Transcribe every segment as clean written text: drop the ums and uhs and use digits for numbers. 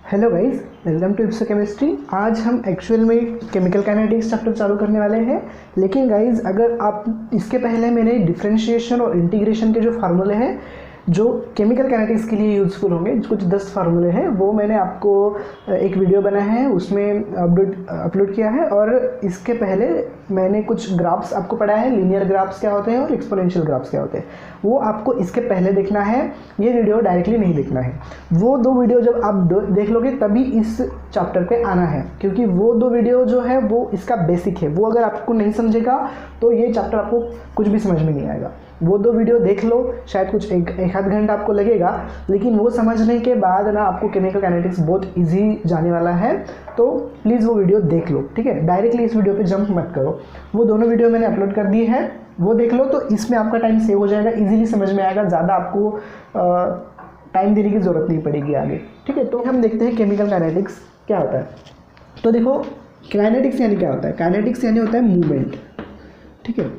Hello guys, welcome to इप्सो chemistry. आज हम एक्चुअल में केमिकल काइनेटिक्स चैप्टर चालू करने वाले हैं। लेकिन गाइस, अगर आप इसके पहले मैंने डिफरेंशिएशन और इंटीग्रेशन के जो फार्मूले हैं जो केमिकल काइनेटिक्स के लिए यूज़फुल होंगे, कुछ 10 फार्मूले हैं, वो मैंने आपको एक वीडियो बनाया है, उसमें अपलोड किया है। और इसके पहले मैंने कुछ ग्राफ्स आपको पढ़ाया है, लीनियर ग्राफ्स क्या होते हैं और एक्सपोनेंशियल ग्राफ्स क्या होते हैं, वो आपको इसके पहले देखना है। ये वीडियो डायरेक्टली नहीं देखना है। वो दो वीडियो जब आप देख लोगे तभी इस चैप्टर पे आना है, क्योंकि वो दो वीडियो जो है वो इसका बेसिक है। वो अगर आपको नहीं समझेगा तो ये चैप्टर आपको कुछ भी समझ में नहीं आएगा। वो दो वीडियो देख लो, शायद कुछ एक आध घंटा आपको लगेगा, लेकिन वो समझने के बाद ना आपको केमिकल काइनेटिक्स बहुत इजी जाने वाला है। तो प्लीज़ वो वीडियो देख लो, ठीक है। डायरेक्टली इस वीडियो पे जंप मत करो। वो दोनों वीडियो मैंने अपलोड कर दिए हैं, वो देख लो, तो इसमें आपका टाइम सेव हो जाएगा, इजीली समझ में आएगा, ज़्यादा आपको टाइम देने की ज़रूरत नहीं पड़ेगी आगे, ठीक है। तो हम देखते हैं केमिकल काइनेटिक्स क्या होता है। तो देखो, काइनेटिक्स यानी क्या होता है। काइनेटिक्स यानी होता है मूवमेंट, ठीक है।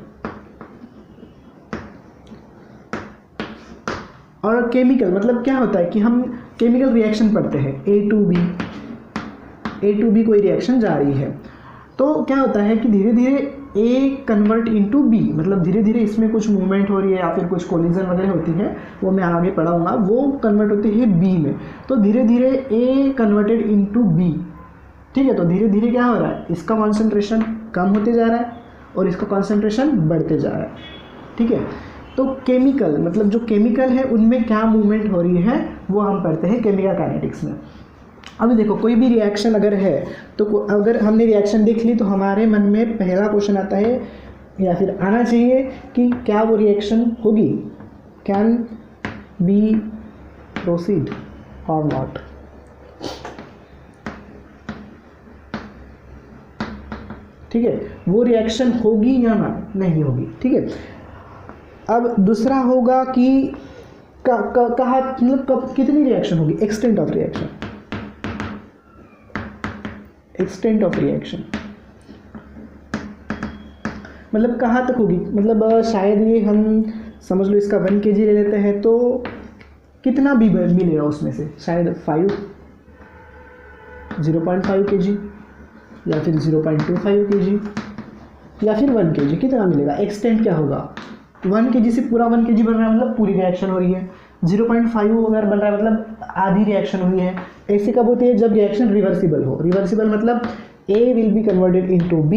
और केमिकल मतलब क्या होता है कि हम केमिकल रिएक्शन पढ़ते हैं, ए टू बी कोई रिएक्शन जा रही है, तो क्या होता है कि धीरे धीरे ए कन्वर्ट इनटू बी, मतलब धीरे धीरे इसमें कुछ मूवमेंट हो रही है या फिर कुछ कोलिजन वगैरह होती है, वो मैं आगे पढ़ाऊंगा, वो कन्वर्ट होती है बी में। तो धीरे धीरे ए कन्वर्टेड इनटू बी, ठीक है। तो धीरे धीरे क्या हो रहा है, इसका कॉन्सेंट्रेशन कम होते जा रहा है और इसका कॉन्सेंट्रेशन बढ़ते जा रहा है, ठीक है। तो केमिकल मतलब जो केमिकल है उनमें क्या मूवमेंट हो रही है वो हम पढ़ते हैं केमिकल काइनेटिक्स में। अब देखो, कोई भी रिएक्शन अगर है तो अगर हमने रिएक्शन देख ली तो हमारे मन में पहला क्वेश्चन आता है या फिर आना चाहिए कि क्या वो रिएक्शन होगी, कैन बी प्रोसीड और नॉट, ठीक है। वो रिएक्शन होगी या नहीं होगी, ठीक है। अब दूसरा होगा कि कहाँ मतलब कब कितनी रिएक्शन होगी, extent of reaction, extent of reaction मतलब कहाँ तक होगी। मतलब शायद ये हम समझ लो इसका 1 kg ले लेते हैं, तो कितना भी मिलेगा उसमें से, शायद 0.5 kg या फिर 0.25 kg या फिर 1 kg, कितना मिलेगा। एक्सटेंट क्या होगा, 1 kg से पूरा 1 kg बन रहा है मतलब पूरी रिएक्शन हो रही है। 0.5 अगर बन रहा है मतलब आधी रिएक्शन हुई है। ऐसी कब होती है, जब रिएक्शन रिवर्सिबल हो। रिवर्सिबल मतलब A will be converted into B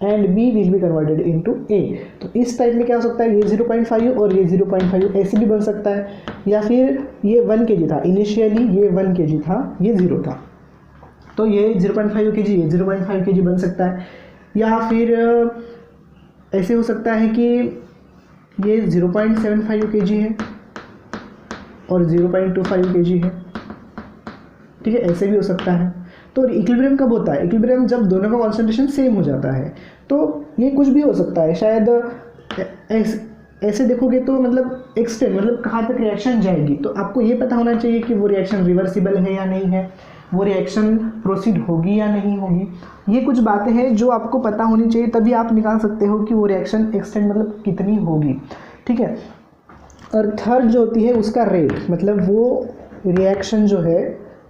and B will be converted into A। तो इस टाइप में क्या हो सकता है, ये 0.5 और ये 0.5 ऐसे भी बन सकता है, या फिर ये 1 kg था इनिशियली, ये 1 kg था, ये 0 था, तो ये 0.5 kg, ये 0.5 kg बन सकता है। या फिर ऐसे हो सकता है कि ये 0.75 kg है और 0.25 kg है, ठीक है। ऐसे भी हो सकता है। तो इक्विलिब्रियम कब होता है, इक्विलिब्रियम जब दोनों का कॉन्सेंट्रेशन सेम हो जाता है। तो ये कुछ भी हो सकता है, शायद ऐसे देखोगे तो मतलब एक्सटेंट मतलब कहाँ तक रिएक्शन जाएगी। तो आपको ये पता होना चाहिए कि वो रिएक्शन रिवर्सिबल है या नहीं है, वो रिएक्शन प्रोसीड होगी या नहीं होगी। ये कुछ बातें हैं जो आपको पता होनी चाहिए, तभी आप निकाल सकते हो कि वो रिएक्शन एक्सटेंट मतलब कितनी होगी, ठीक है। और थर्ड जो होती है उसका रेट, मतलब वो रिएक्शन जो है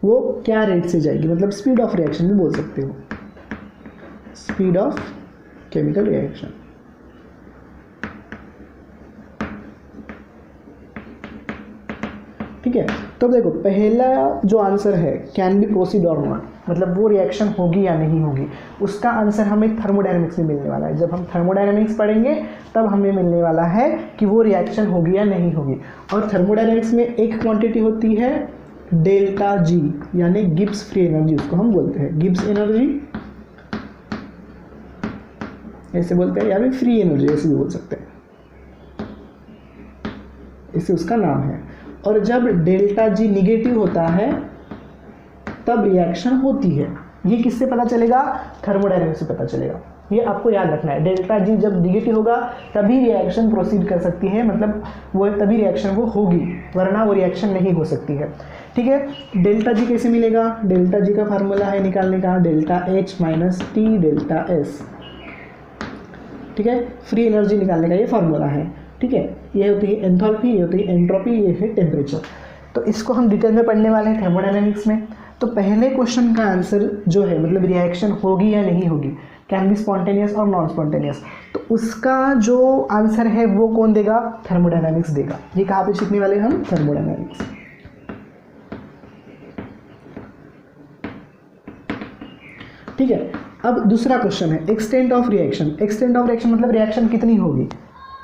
वो क्या रेट से जाएगी, मतलब स्पीड ऑफ रिएक्शन भी बोल सकते हो, स्पीड ऑफ केमिकल रिएक्शन, ठीक है। तो देखो, पहला जो आंसर है कैन बी प्रोसीड और नॉट, मतलब वो रिएक्शन होगी या नहीं होगी, उसका आंसर हमें थर्मोडायनेमिक्स में मिलने वाला है। जब हम थर्मोडायनेमिक्स पढ़ेंगे तब हमें मिलने वाला है कि वो रिएक्शन होगी या नहीं होगी। और थर्मोडायनेमिक्स में एक क्वांटिटी होती है डेल्टा जी, यानी गिब्स फ्री एनर्जी, उसको हम बोलते हैं गिब्स एनर्जी ऐसे बोलते हैं, या फिर फ्री एनर्जी ऐसे भी बोल सकते हैं, इसे उसका नाम है। और जब डेल्टा जी निगेटिव होता है तब रिएक्शन होती है। ये किससे पता चलेगा, थर्मोडायनेमिक्स से पता चलेगा। ये आपको याद रखना है, डेल्टा जी जब निगेटिव होगा तभी रिएक्शन प्रोसीड कर सकती है, मतलब वो तभी रिएक्शन वो होगी, वरना वो रिएक्शन नहीं हो सकती है, ठीक है। डेल्टा जी कैसे मिलेगा, डेल्टा जी का फार्मूला है निकालने का delta H minus T delta S, ठीक है। फ्री एनर्जी निकालने का ये फार्मूला है, ठीक है। ये होती है एंथैल्पी, ये होती है एंट्रोपी, ये है टेम्परेचर। तो इसको हम डिटेल में पढ़ने वाले हैं थर्मोडायनेमिक्स में। तो पहले क्वेश्चन का आंसर जो है मतलब रिएक्शन होगी या नहीं होगी, कैन बी स्पॉन्टेनियस और नॉन स्पॉन्टेनियस, तो उसका जो आंसर है वो कौन देगा, थर्मोडायनामिक्स देगा। ये कहाँ पे सीखने वाले हम, थर्मोडायनामिक्स। ठीक है, अब दूसरा क्वेश्चन है extent of reaction. Extent of reaction मतलब रिएक्शन कितनी होगी,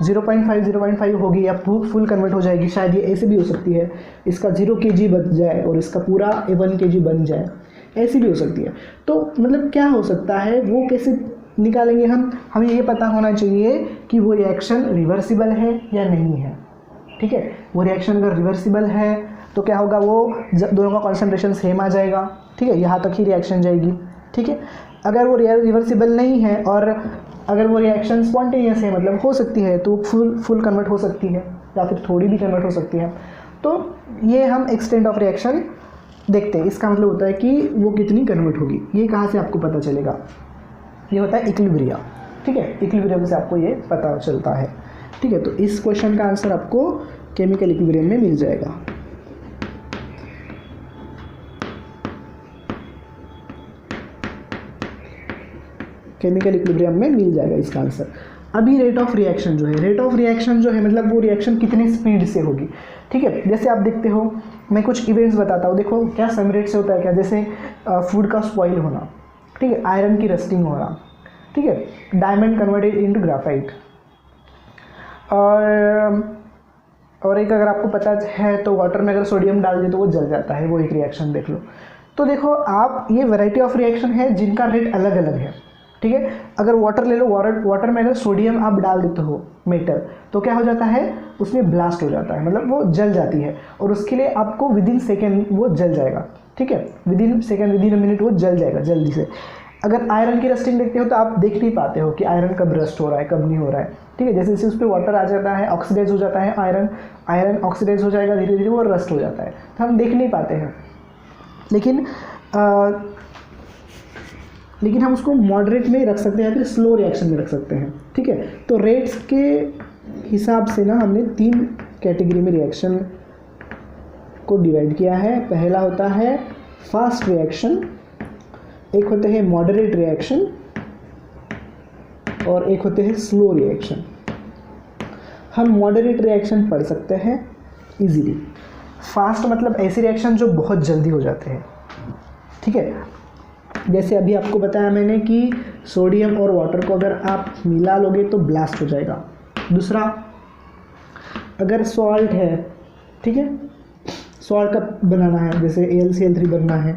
0.5 होगी या फुल कन्वर्ट हो जाएगी, शायद ये ऐसे भी हो सकती है, इसका 0 kg बन जाए और इसका पूरा 1 kg बन जाए, ऐसी भी हो सकती है। तो मतलब क्या हो सकता है, वो कैसे निकालेंगे हम, हमें ये पता होना चाहिए कि वो रिएक्शन रिवर्सिबल है या नहीं है। ठीक है, वो रिएक्शन अगर रिवर्सिबल है तो क्या होगा, वो दोनों का कॉन्सेंट्रेशन सेम आ जाएगा। ठीक है, यहाँ तक ही रिएक्शन जाएगी। ठीक है, अगर वो रिवर्सिबल नहीं है और अगर वो रिएक्शन स्पॉन्टेनियस है मतलब हो सकती है, तो फुल कन्वर्ट हो सकती है या फिर थोड़ी भी कन्वर्ट हो सकती है। तो ये हम एक्सटेंट ऑफ रिएक्शन देखते हैं, इसका मतलब होता है कि वो कितनी कन्वर्ट होगी। ये कहाँ से आपको पता चलेगा, ये होता है इक्विलिब्रियम। ठीक है, इक्विलिब्रियम से आपको ये पता चलता है। ठीक है, तो इस क्वेश्चन का आंसर आपको केमिकल इक्विलिब्रियम में मिल जाएगा। केमिकल इक्विलिब्रियम में मिल जाएगा इसका आंसर। अभी रेट ऑफ रिएक्शन जो है, रेट ऑफ रिएक्शन जो है मतलब वो रिएक्शन कितने स्पीड से होगी। ठीक है, जैसे आप देखते हो, मैं कुछ इवेंट्स बताता हूँ, देखो क्या सम रेट से होता है क्या, जैसे फूड का स्पॉइल होना, ठीक है, आयरन की रस्टिंग होना, ठीक है, डायमंड कन्वर्टेड इनटू ग्राफाइट, और एक अगर आपको पता है तो वाटर में अगर सोडियम डाल दे तो वो जल जाता है, वो एक रिएक्शन देख लो। तो देखो आप, ये वैरायटी ऑफ रिएक्शन है जिनका रेट अलग अलग है। ठीक है, अगर वाटर ले लो, वाटर में अगर सोडियम आप डाल देते हो मेटल, तो क्या हो जाता है, उसमें ब्लास्ट हो जाता है, मतलब वो जल जाती है, और उसके लिए आपको विद इन सेकेंड वो जल जाएगा। ठीक है, with in second, with in minute वो जल जाएगा जल्दी से। अगर आयरन की रस्टिंग देखते हो तो आप देख नहीं पाते हो कि आयरन कब रस्ट हो रहा है कब नहीं हो रहा है। ठीक है, जैसे जैसे उस पर वाटर आ जाता है, ऑक्सीडाइज हो जाता है, आयरन ऑक्सीडाइज हो जाएगा, धीरे धीरे वो रस्ट हो जाता है, तो हम देख नहीं पाते हैं। लेकिन हम उसको मॉडरेट में रख सकते हैं या फिर स्लो रिएक्शन में रख सकते हैं। ठीक है, तो रेट्स के हिसाब से ना हमने 3 कैटेगरी में रिएक्शन को डिवाइड किया है। पहला होता है फास्ट रिएक्शन, एक होते हैं मॉडरेट रिएक्शन, और एक होते हैं स्लो रिएक्शन। हम मॉडरेट रिएक्शन पढ़ सकते हैं इजीली। फास्ट मतलब ऐसी रिएक्शन जो बहुत जल्दी हो जाते हैं। ठीक है, जैसे अभी आपको बताया मैंने कि सोडियम और वाटर को अगर आप मिला लोगे तो ब्लास्ट हो जाएगा। दूसरा, अगर सॉल्ट है, ठीक है, सॉल्ट का बनाना है, जैसे AlCl3 बनना है,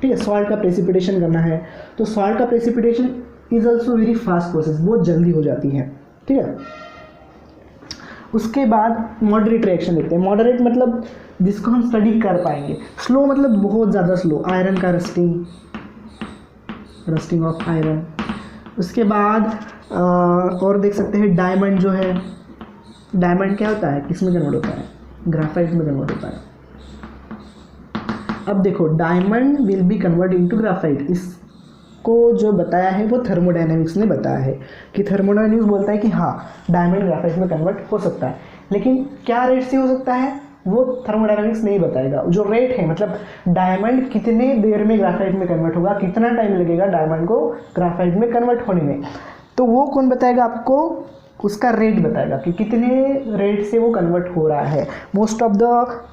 ठीक है, सॉल्ट का प्रेसिपिटेशन करना है, तो सॉल्ट का precipitation is also very fast process, बहुत जल्दी हो जाती है। ठीक है, उसके बाद मॉडरेट रिएक्शन देखते हैं। मॉडरेट मतलब जिसको हम स्टडी कर पाएंगे। स्लो मतलब बहुत ज़्यादा स्लो, आयरन का रस्टिंग ऑफ आयरन। उसके बाद और देख सकते हैं डायमंड जो है, डायमंड क्या होता है, किस में कन्वर्ट होता है, ग्राफाइट में कन्वर्ट होता है। अब देखो diamond will be convert into graphite, इसको जो बताया है वो थर्मोडायनेमिक्स ने बताया है कि थर्मोडायनेमिक्स बोलता है कि हाँ डायमंड ग्राफाइट में कन्वर्ट हो सकता है, लेकिन क्या रेट से हो सकता है वो थर्मोडायनेमिक्स नहीं बताएगा। जो रेट है मतलब डायमंड कितने देर में ग्राफाइट में कन्वर्ट होगा, कितना टाइम लगेगा डायमंड को ग्राफाइट में कन्वर्ट होने में, तो वो कौन बताएगा आपको, उसका रेट बताएगा कि कितने रेट से वो कन्वर्ट हो रहा है। Most of the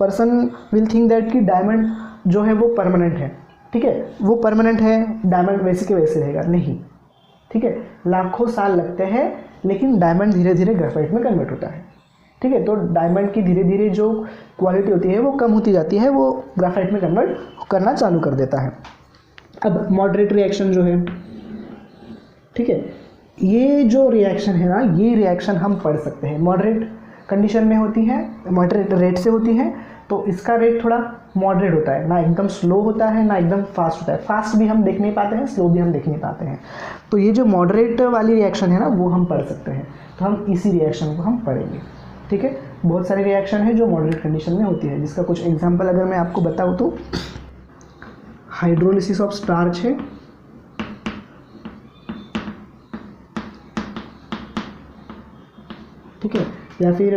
person will think that कि डायमंड जो है वो परमानेंट है। ठीक है, वो परमानेंट है, डायमंड वैसे के वैसे रहेगा, नहीं। ठीक है, लाखों साल लगते हैं, लेकिन डायमंड धीरे धीरे ग्राफाइट में कन्वर्ट होता है। ठीक है, तो डायमंड की धीरे धीरे जो क्वालिटी होती है वो कम होती जाती है, वो ग्राफाइट में कन्वर्ट करना चालू कर देता है। अब मॉडरेट रिएक्शन जो है, ठीक है, ये जो रिएक्शन है ना, ये रिएक्शन हम पढ़ सकते हैं, मॉडरेट कंडीशन में होती है, मॉडरेट रेट से होती है, तो इसका रेट थोड़ा मॉडरेट होता है, ना एकदम स्लो होता है ना एकदम फास्ट होता है। फास्ट भी हम देख नहीं पाते हैं, स्लो भी हम देख नहीं पाते हैं। तो ये जो मॉडरेट वाली रिएक्शन है ना वो हम पढ़ सकते हैं, तो हम इसी रिएक्शन को हम पढ़ेंगे। ठीक है, बहुत सारे रिएक्शन है जो मॉडरेट कंडीशन में होती है, जिसका कुछ एग्जांपल अगर मैं आपको बताऊँ तो हाइड्रोलिसिस ऑफ स्टार्च है, ठीक है, या फिर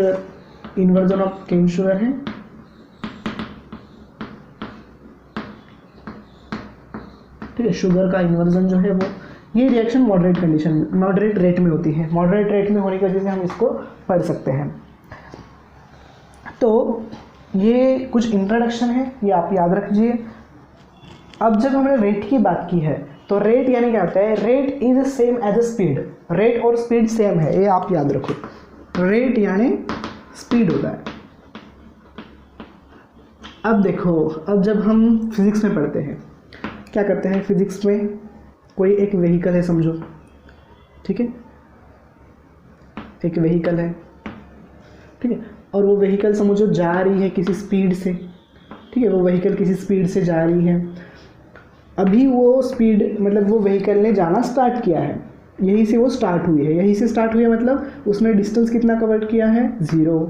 इन्वर्जन ऑफ केन शुगर है, ठीक है, शुगर का इन्वर्जन जो है वो, ये reaction moderate condition, moderate rate में होती है। मॉडरेट रेट में होने की वजह से हम इसको पढ़ सकते हैं। तो ये कुछ इंट्रोडक्शन है, ये आप याद रखिए। अब जब हमने रेट की बात की है तो रेट यानी क्या होता है, rate is same as a speed, rate और स्पीड सेम है, ये आप याद रखो। रेट यानी स्पीड होता है। अब देखो, अब जब हम फिजिक्स में पढ़ते हैं क्या करते हैं, फिजिक्स में कोई एक व्हीकल है समझो, ठीक है, एक व्हीकल है, ठीक है, और वो व्हीकल समझो जा रही है किसी स्पीड से, ठीक है, वो व्हीकल किसी स्पीड से जा रही है। अभी वो स्पीड मतलब वो व्हीकल ने जाना स्टार्ट किया है, यहीं से वो स्टार्ट हुई है, यहीं से स्टार्ट हुई है, मतलब उसने डिस्टेंस कितना कवर किया है, 0,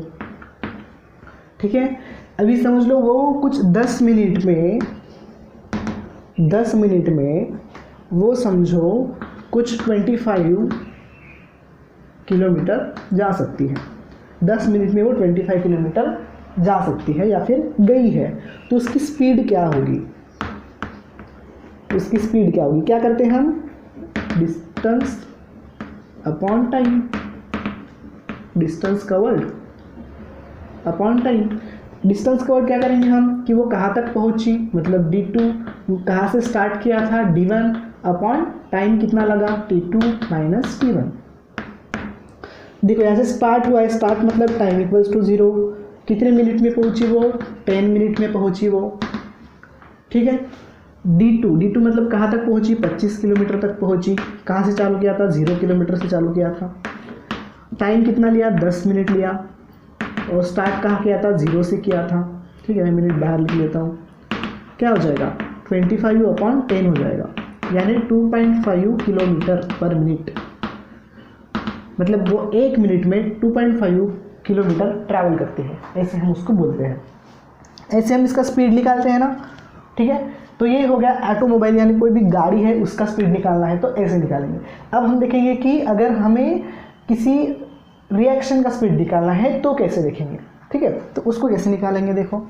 ठीक है। अभी समझ लो वो कुछ 10 मिनट में वो समझो कुछ 25 किलोमीटर जा सकती है, 10 मिनट में वो 25 किलोमीटर जा सकती है या फिर गई है। तो उसकी स्पीड क्या होगी, उसकी स्पीड क्या होगी, क्या करते हैं हम, distance upon time, distance covered upon time. Distance covered क्या करेंगे हम कि वो कहाँ तक पहुँची, मतलब d2 कहाँ से स्टार्ट किया था, d1 अपॉन टाइम कितना लगा, t2 माइनस t1। देखो यहाँ से स्टार्ट हुआ है, स्टार्ट मतलब टाइम इक्वल्स टू 0, कितने मिनट में पहुँची वो, 10 मिनट में पहुँची वो, ठीक है। d2 मतलब कहाँ तक पहुँची, 25 किलोमीटर तक पहुँची, कहाँ से चालू किया था, 0 किलोमीटर से चालू किया था। टाइम कितना लिया, 10 मिनट लिया, और स्टार्ट कहाँ किया था, 0 से किया था, ठीक है। मैं मिनट बाहर लिख लेता हूँ, क्या हो जाएगा, 25 अपॉन 10 हो जाएगा, यानी 2.5 किलोमीटर पर मिनट, मतलब वो 1 मिनट में 2.5 किलोमीटर ट्रैवल करते हैं, ऐसे हम उसको बोलते हैं। ऐसे हम इसका स्पीड निकालते हैं ना, ठीक है। तो ये हो गया ऑटोमोबाइल, यानी कोई भी गाड़ी है उसका स्पीड निकालना है तो ऐसे निकालेंगे। अब हम देखेंगे कि अगर हमें किसी रिएक्शन का स्पीड निकालना है तो कैसे देखेंगे, ठीक है। तो उसको कैसे निकालेंगे, देखो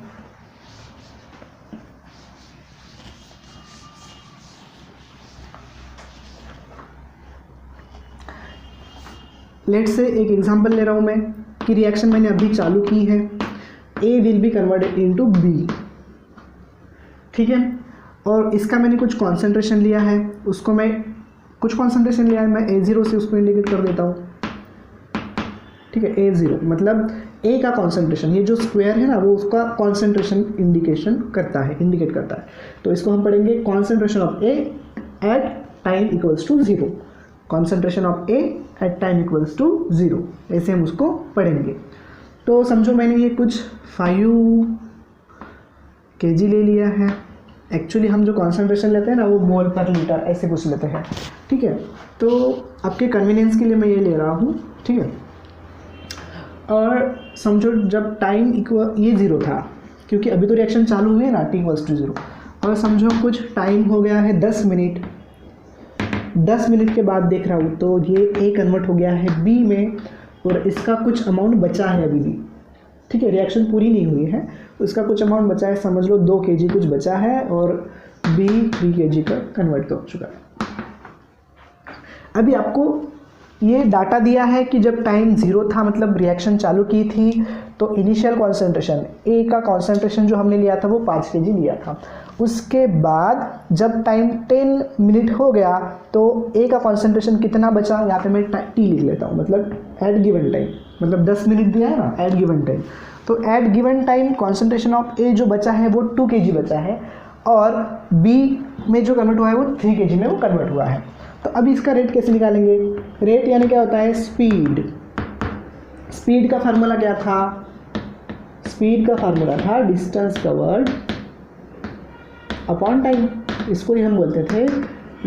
लेट से एक एग्जांपल ले रहा हूँ मैं कि रिएक्शन मैंने अभी चालू की है, A will be converted into B, ठीक है। और इसका मैंने कुछ कॉन्सेंट्रेशन लिया है, उसको मैं कुछ कॉन्सेंट्रेशन लिया है, मैं A0 से उसको इंडिकेट कर देता हूँ, ठीक है। A0 मतलब ए का कॉन्सेंट्रेशन, ये जो स्क्वायर है ना वो उसका कॉन्सेंट्रेशन इंडिकेट करता है। तो इसको हम पढ़ेंगे concentration of A at time equals to 0, concentration of A at time equals to 0, ऐसे हम उसको पढ़ेंगे। तो समझो मैंने ये कुछ 5 kg ले लिया है, एक्चुअली हम जो कॉन्सेंट्रेशन लेते हैं ना वो मोल पर लीटर ऐसे कुछ लेते हैं, ठीक है। तो आपके कन्वीनियंस के लिए मैं ये ले रहा हूँ, ठीक है। और समझो जब टाइम ये 0 था, क्योंकि अभी तो रिएक्शन चालू हुई है ना, t इक्वल्स टू 0, और समझो कुछ टाइम हो गया है 10 मिनट, 10 मिनट के बाद देख रहा हूँ तो ये A कन्वर्ट हो गया है B में, और इसका कुछ अमाउंट बचा है अभी भी, ठीक है। रिएक्शन पूरी नहीं हुई है, उसका कुछ अमाउंट बचा है, समझ लो 2 kg कुछ बचा है, और B 3 kg का कन्वर्ट हो चुका है। अभी आपको ये डाटा दिया है कि जब टाइम 0 था, मतलब रिएक्शन चालू की थी, तो इनिशियल कॉन्सेंट्रेशन ए का कॉन्सेंट्रेशन जो हमने लिया था वो 5 kg लिया था। उसके बाद जब टाइम 10 मिनट हो गया तो ए का कॉन्सेंट्रेशन कितना बचा, यहाँ पे मैं टी लिख लेता हूँ, मतलब एट गिवन टाइम, मतलब 10 मिनट दिया है ना, एट गिवन टाइम। तो at given time concentration of A जो बचा है वो 2 kg बचा है, और बी में जो कन्वर्ट हुआ है वो 3 kg में वो कन्वर्ट हुआ है। तो अभी इसका रेट कैसे निकालेंगे, रेट यानी क्या होता है, स्पीड। स्पीड का फार्मूला क्या था, स्पीड का फार्मूला था डिस्टेंस कवर्ड अपॉन टाइम, इसको ही हम बोलते थे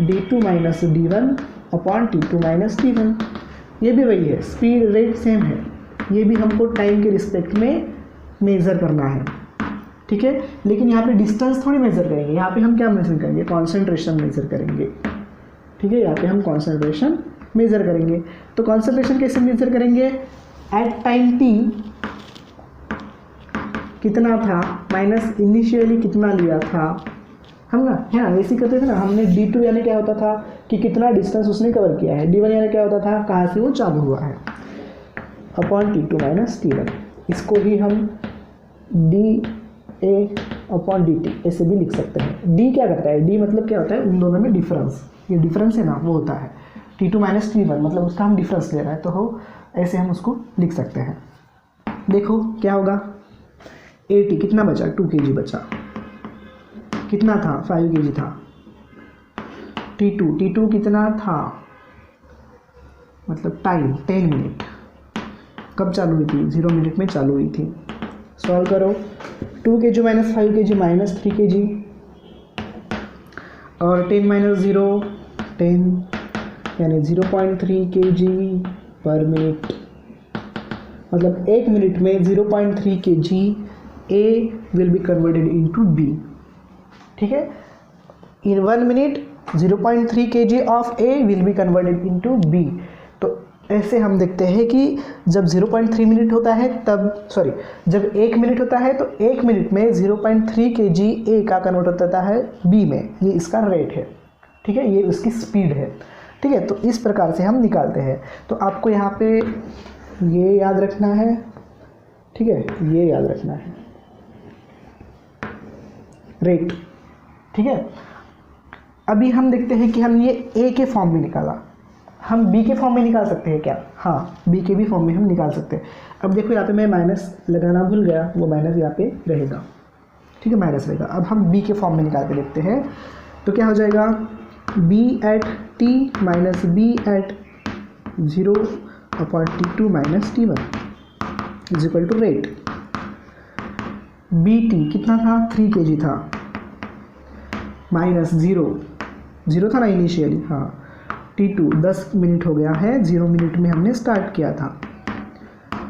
d2 minus d1 upon t2 minus t1। ये भी वही है, स्पीड रेट सेम है, ये भी हमको टाइम के रिस्पेक्ट में मेज़र करना है, ठीक है। लेकिन यहाँ पे डिस्टेंस थोड़ी मेज़र करेंगे, यहाँ पे हम क्या मेज़र करेंगे, कॉन्सेंट्रेशन मेज़र करेंगे, ठीक है। यहाँ पे हम कॉन्सेंट्रेशन मेज़र करेंगे। तो कॉन्सेंट्रेशन कैसे मेज़र करेंगे, एट टाइम t कितना था माइनस इनिशियली कितना लिया था हम ना, है ना, वैसे करते थे ना। हमने D2 यानी क्या होता था कि कितना डिस्टेंस उसने कवर किया है, D1 यानी क्या होता था कहाँ से वो चालू हुआ है, अपॉन T2 माइनस T1। इसको ही हम DA अपॉन DT ऐसे भी लिख सकते हैं। D क्या करता है, D मतलब क्या होता है उन दोनों में डिफरेंस, ये डिफरेंस है ना वो होता है T2 माइनस T1, मतलब उसका हम डिफरेंस ले रहे हैं, तो हो ऐसे हम उसको लिख सकते हैं। देखो क्या होगा, 80 कितना बचा, 2 kg बचा, कितना था 5 kg था। T2 कितना था, मतलब टाइम 10 मिनट, कब चालू हुई थी, 0 मिनट में चालू हुई थी। सॉल्व करो, 2 kg minus 5 kg minus 3 kg और 10 माइनस 0 10 यानी 0.3 kg पर मिनट, मतलब 1 मिनट में 0.3 kg A will be converted into B। ठीक है, इन 1 minute 0.3 kg of A will be converted into B। तो ऐसे हम देखते हैं कि जब 0.3 मिनट होता है तब, सॉरी, जब 1 मिनट होता है तो 1 मिनट में 0.3 kg A का कन्वर्ट होता है B में, ये इसका रेट है। ठीक है, ये उसकी स्पीड है। ठीक है, तो इस प्रकार से हम निकालते हैं। तो आपको यहाँ पे ये याद रखना है, ठीक है, ये याद रखना है रेट। ठीक है, अभी हम देखते हैं कि हम ये A के फॉर्म में निकाला, हम B के फॉर्म में निकाल सकते हैं क्या, हाँ B के भी फॉर्म में हम निकाल सकते हैं। अब देखो यहाँ पे मैं माइनस लगाना भूल गया, वो माइनस यहाँ पे रहेगा। ठीक है, माइनस रहेगा। अब हम B के फॉर्म में निकाल के देखते हैं, तो क्या हो जाएगा, B at T minus B at 0 upon T2 minus T1 is equal to rate. BT कितना था, 3 kg था, माइनस 0 था ना इनिशियली, हाँ, T2 10 मिनट हो गया है, 0 मिनट में हमने स्टार्ट किया था,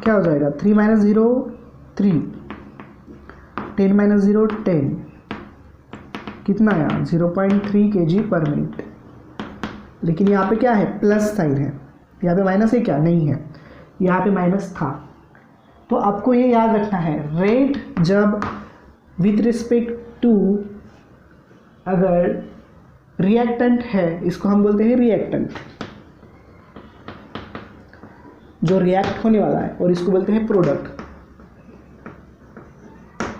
क्या हो जाएगा, 3 माइनस 0 3, 10 माइनस 0 10, कितना आया 0.3 kg पर मिनट। लेकिन यहाँ पे क्या है, प्लस साइन है, यहाँ पे माइनस है क्या, नहीं है, यहाँ पे माइनस था। तो आपको ये याद रखना है, रेट जब विथ रिस्पेक्ट टू अगर रिएक्टेंट है, इसको हम बोलते हैं रिएक्टेंट, जो रिएक्ट होने वाला है, और इसको बोलते हैं प्रोडक्ट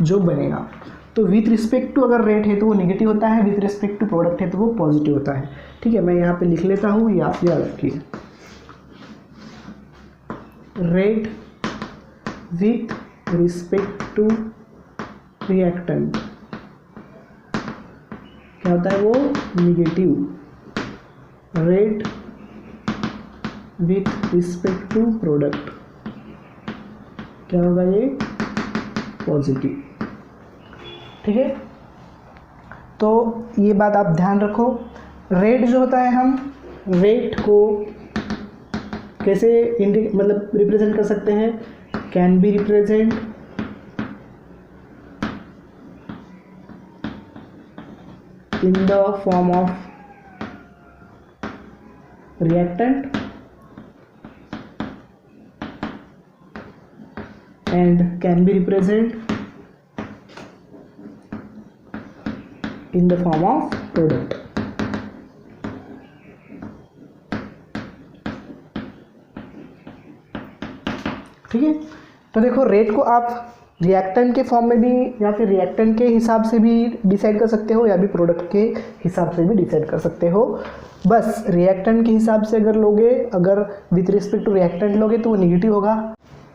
जो बनेगा। तो विथ रिस्पेक्ट टू अगर रेट है तो वो नेगेटिव होता है, विथ रिस्पेक्ट टू प्रोडक्ट है तो वो पॉजिटिव होता है। ठीक है, मैं यहाँ पे लिख लेता हूँ, ये आप याद रखिए, rate with respect to reactant क्या होता है, वो negative, rate with respect to product क्या होगा, ये पॉजिटिव। ठीक है, तो ये बात आप ध्यान रखो। रेट जो होता है, हम रेट को कैसे मतलब रिप्रेजेंट कर सकते हैं, can be represent in the form of reactant and can be represented in the form of product। ठीक है, तो देखो रेट को आप रिएक्टेंट के फॉर्म में भी या फिर रिएक्टेंट के हिसाब से भी डिसाइड कर सकते हो, या भी प्रोडक्ट के हिसाब से भी डिसाइड कर सकते हो। बस रिएक्टेंट के हिसाब से अगर लोगे, अगर विथ रिस्पेक्ट टू रिएक्टेंट लोगे तो वो नेगेटिव होगा,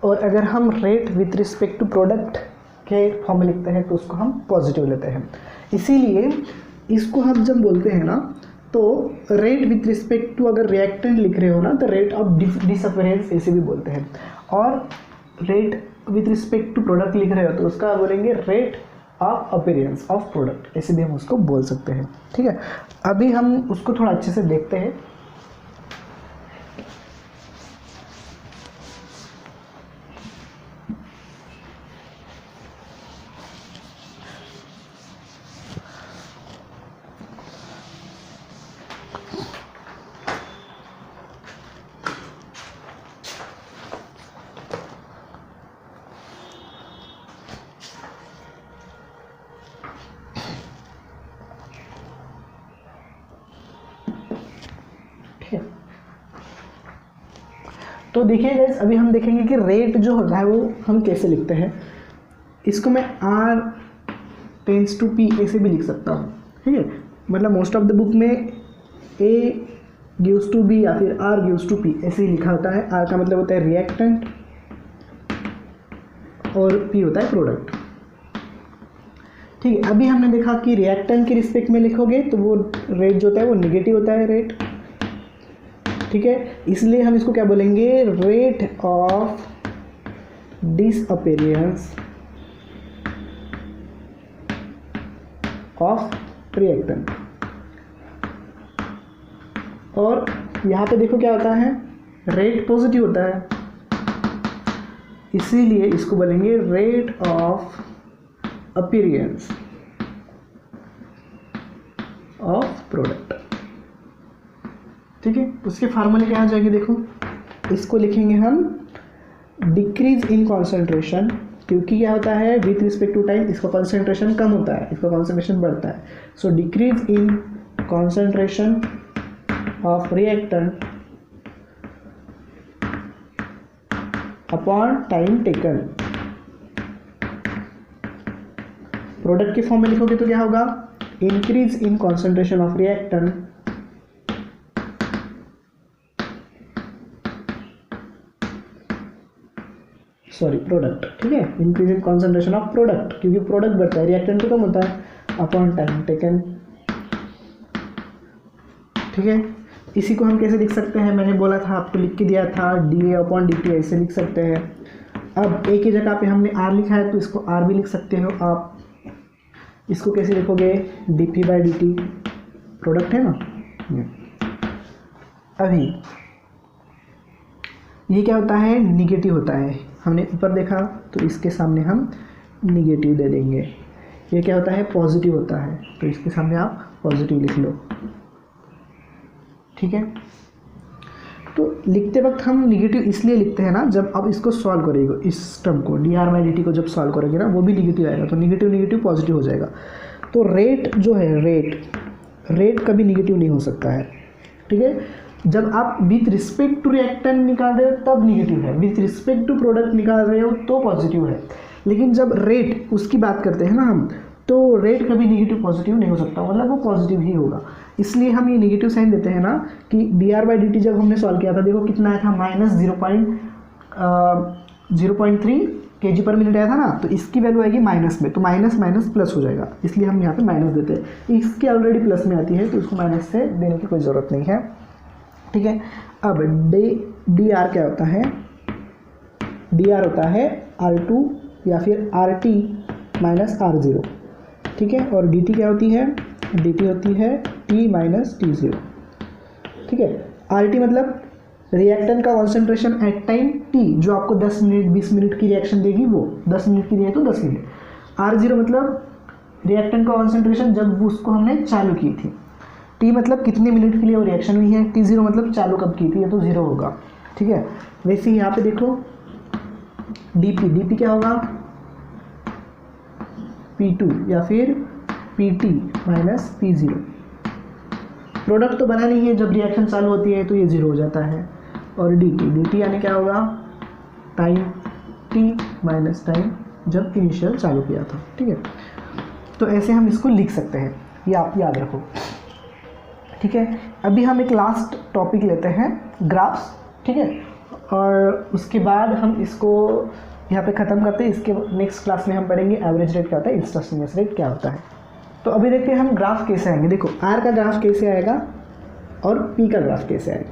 और अगर हम rate with respect to product के फॉर्म में लिखते हैं तो उसको हम पॉजिटिव लेते हैं। इसीलिए इसको हम जब बोलते हैं ना, तो रेट विथ रिस्पेक्ट टू अगर रिएक्टेंट लिख रहे हो ना, तो रेट ऑफ डिसअपियरेंस ऐसे भी बोलते हैं, और rate with respect to product लिख रहे हो तो उसका बोलेंगे rate of appearance of product, ऐसे भी हम उसको बोल सकते हैं। ठीक है, अभी हम उसको थोड़ा अच्छे से देखते हैं। तो देखिए गाइस, अभी हम देखेंगे कि रेट जो होता है वो हम कैसे लिखते हैं। इसको मैं R टेंस टू P ऐसे भी लिख सकता हूँ, ठीक है। मतलब मोस्ट ऑफ द बुक में A गिव्स टू B या फिर R गिव्स टू P ऐसे ही लिखा होता है। R का मतलब होता है रिएक्टेंट और P होता है प्रोडक्ट, ठीक है। अभी हमने देखा कि रिएक्टेंट के रिस्पेक्ट में लिखोगे तो वो रेट जो होता है वो नेगेटिव होता है रेट, ठीक है। इसलिए हम इसको क्या बोलेंगे, rate of disappearance of reactant. और यहाँ पे देखो क्या होता है, रेट पॉजिटिव होता है, इसीलिए इसको बोलेंगे rate of appearance of product, ठीक है। उसके फार्मूले क्या आ जाएंगे, देखो इसको लिखेंगे हम डिक्रीज इन कॉन्सेंट्रेशन, क्योंकि क्या होता है विथ रिस्पेक्ट टू टाइम इसका कॉन्सेंट्रेशन कम होता है, इसका कॉन्सेंट्रेशन बढ़ता है। So decrease in concentration of reactant upon time taken. Product के फॉर्म में लिखोगे तो क्या होगा, increase in concentration of reactant product, ठीक है। Increase in concentration of product, क्योंकि प्रोडक्ट बढ़ता है रिएक्टेंट तो कम होता है, अपॉन टाइम टेकन, ठीक है। इसी को हम कैसे लिख सकते हैं, मैंने बोला था आपको लिख के दिया था, D A upon D T ऐसे लिख सकते हैं। अब ए की जगह पे हमने आर लिखा है तो इसको आर भी लिख सकते हो आप। इसको कैसे लिखोगे, D P by D T, product है ना। अभी ये क्या होता है, निगेटिव होता है, हमने ऊपर देखा तो इसके सामने हम निगेटिव दे देंगे। ये क्या होता है, पॉजिटिव होता है, तो इसके सामने आप पॉजिटिव लिख लो, ठीक है। तो लिखते वक्त हम निगेटिव इसलिए लिखते हैं ना, जब आप इसको सॉल्व करेंगे, इस टर्म को D R by D T को जब सॉल्व करोगे ना, वो भी निगेटिव आएगा, तो निगेटिव निगेटिव पॉजिटिव हो जाएगा। तो रेट जो है, रेट कभी निगेटिव नहीं हो सकता है, ठीक है। जब आप विथ रिस्पेक्ट टू रिएक्टेंट निकाल रहे हो तब निगेटिव है, विथ रिस्पेक्ट टू प्रोडक्ट निकाल रहे हो तो पॉजिटिव है। लेकिन जब रेट उसकी बात करते हैं ना हम, तो रेट कभी निगेटिव पॉजिटिव नहीं हो सकता, मतलब वो पॉजिटिव ही होगा। इसलिए हम ये निगेटिव साइन देते हैं ना कि D R by D T जब हमने सॉल्व किया था, देखो कितना आया था, माइनस 0.3 kg पर मिनट आया था ना, तो इसकी वैल्यू आएगी माइनस में, तो माइनस माइनस प्लस हो जाएगा, इसलिए हम यहाँ पे माइनस देते हैं। इसकी ऑलरेडी प्लस में आती है तो इसको माइनस से देने की कोई ज़रूरत नहीं है, ठीक है। अब डी आर क्या होता है, डी आर होता है R2 या फिर RT माइनस R0, ठीक है। और dt क्या होती है, dt होती है T माइनस T0, ठीक है। RT मतलब रिएक्टेंट का कॉन्सेंट्रेशन एट टाइम T, जो आपको 10 मिनट 20 मिनट की रिएक्शन देगी, वो 10 मिनट की दी है तो 10 मिनट। R0 मतलब रिएक्टेंट का कॉन्सेंट्रेशन जब उसको हमने चालू की थी। T मतलब कितने मिनट के लिए वो रिएक्शन हुई है, T0 मतलब चालू कब की थी, ये तो 0 होगा, ठीक है। वैसे ही यहाँ पे देखो dp क्या होगा, P2 या फिर PT माइनस P0। प्रोडक्ट तो बना नहीं है, जब रिएक्शन चालू होती है तो ये 0 हो जाता है। और dt यानी क्या होगा, टाइम t माइनस टाइम जब इनिशियल चालू किया था, ठीक है। तो ऐसे हम इसको लिख सकते हैं, ये आप याद रखो, ठीक है। अभी हम एक लास्ट टॉपिक लेते हैं, ग्राफ्स, ठीक है। और उसके बाद हम इसको यहाँ पे ख़त्म करते हैं। इसके नेक्स्ट क्लास में हम पढ़ेंगे एवरेज रेट क्या होता है, इंस्टेंटेनियस रेट क्या होता है। तो अभी देखते हैं हम ग्राफ कैसे आएंगे। देखो आर का ग्राफ कैसे आएगा और पी का ग्राफ कैसे आएगा।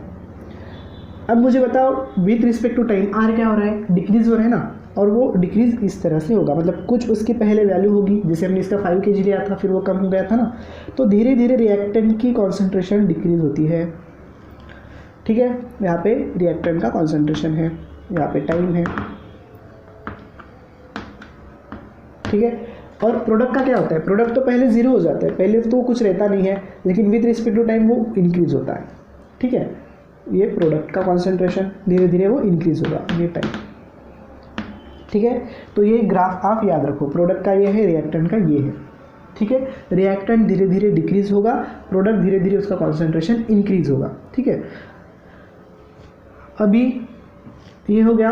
अब मुझे बताओ with respect to time R क्या हो रहा है, डिक्रीज हो रहा है ना, और वो डिक्रीज इस तरह से होगा, मतलब कुछ उसकी पहले वैल्यू होगी, जैसे हमने इसका 5 kg लिया था फिर वो कम हो गया था ना, तो धीरे धीरे रिएक्टेंट की कॉन्सेंट्रेशन डिक्रीज होती है, ठीक है। यहाँ पे रिएक्टेंट का कॉन्सेंट्रेशन है, यहाँ पे टाइम है, ठीक है। और प्रोडक्ट का क्या होता है, प्रोडक्ट तो पहले 0 हो जाता है, पहले तो कुछ रहता नहीं है, लेकिन विथ रिस्पेक्ट टू टाइम वो इंक्रीज होता है, ठीक है। ये प्रोडक्ट का कॉन्सेंट्रेशन धीरे धीरे वो इंक्रीज होगा, ये टाइम, ठीक है। तो ये ग्राफ आप याद रखो, प्रोडक्ट का ये है, रिएक्टेंट का ये है, ठीक है। रिएक्टेंट धीरे धीरे डिक्रीज होगा, प्रोडक्ट धीरे धीरे उसका कॉन्सेंट्रेशन इंक्रीज होगा, ठीक है। अभी ये हो गया।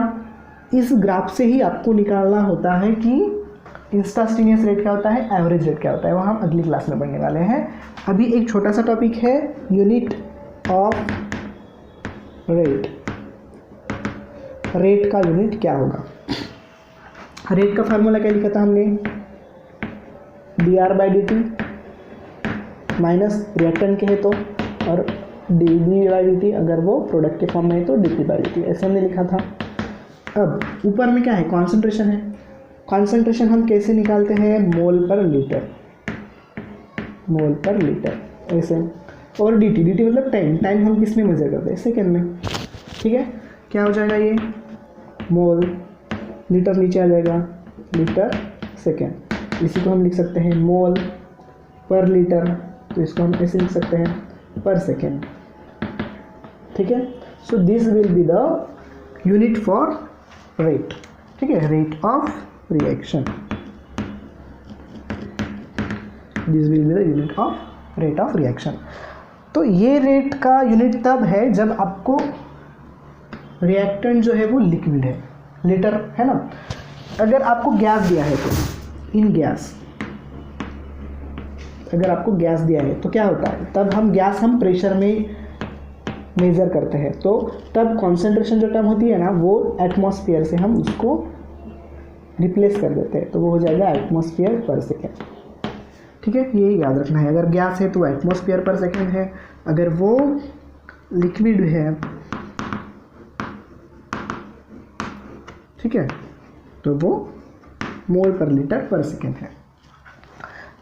इस ग्राफ से ही आपको निकालना होता है कि इंस्टास्टेनियस रेट क्या होता है, एवरेज रेट क्या होता है, वो हम अगली क्लास में पढ़ने वाले हैं। अभी एक छोटा सा टॉपिक है यूनिट ऑफ रेट। रेट का यूनिट क्या होगा। रेट का फार्मूला क्या लिखा था हमने, dr/dt माइनस रिएक्टेंट के है तो, और dv/dt अगर वो प्रोडक्ट के फॉर्म में है तो dp/dt, ऐसे हमने लिखा था। अब ऊपर में क्या है, कॉन्सेंट्रेशन है। कॉन्सेंट्रेशन हम कैसे निकालते हैं, मोल पर लीटर, मोल पर लीटर ऐसे, और dt मतलब टाइम, टाइम हम किस में मेजर करते हैं, सेकेंड में। ठीक है, क्या हो जाएगा ये, मोल, लीटर नीचे आ जाएगा, लीटर सेकेंड। इसी को हम लिख सकते हैं मोल पर लीटर, तो इसको हम ऐसे लिख सकते हैं पर सेकेंड। ठीक है, so this will be the unit for rate. ठीक है, rate of reaction, this will be the unit of rate of reaction. तो ये रेट का यूनिट तब है जब आपको रिएक्टेंट जो है वो लिक्विड है, लीटर है ना। अगर आपको गैस दिया है तो इन गैस, अगर आपको गैस दिया है तो क्या होता है, तब हम गैस हम प्रेशर में मेज़र करते हैं, तो तब कॉन्सेंट्रेशन जो टर्म होती है ना वो एटमॉस्फेयर से हम उसको रिप्लेस कर देते हैं, तो वो हो जाएगा एटमॉस्फेयर पर सेकेंड। ठीक है, ये याद रखना है। अगर गैस है तो एटमॉस्फेयर पर सेकेंड है, अगर वो लिक्विड है, ठीक है, तो वो मोल पर लीटर पर सेकेंड है।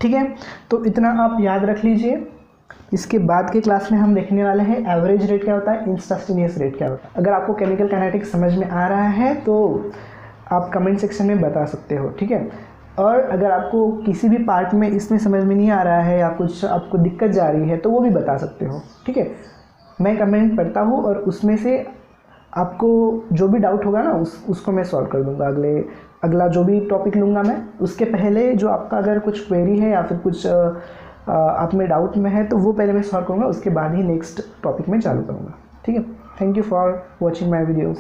ठीक है, तो इतना आप याद रख लीजिए। इसके बाद के क्लास में हम देखने वाले हैं एवरेज रेट क्या होता है, इंस्टास्टेनियस रेट क्या होता है। अगर आपको केमिकल काइनेटिक्स समझ में आ रहा है तो आप कमेंट सेक्शन में बता सकते हो। ठीक है, और अगर आपको किसी भी पार्ट में इसमें समझ में नहीं आ रहा है या कुछ आपको दिक्कत जा रही है तो वो भी बता सकते हो। ठीक है, मैं कमेंट पढ़ता हूँ और उसमें से आपको जो भी डाउट होगा ना उसको मैं सॉल्व कर दूंगा। अगला जो भी टॉपिक लूँगा मैं, उसके पहले जो आपका अगर कुछ क्वेरी है या फिर कुछ आप में डाउट में है तो वो पहले मैं सॉल्व करूँगा, उसके बाद ही नेक्स्ट टॉपिक में चालू करूँगा। ठीक है, thank you for watching my videos.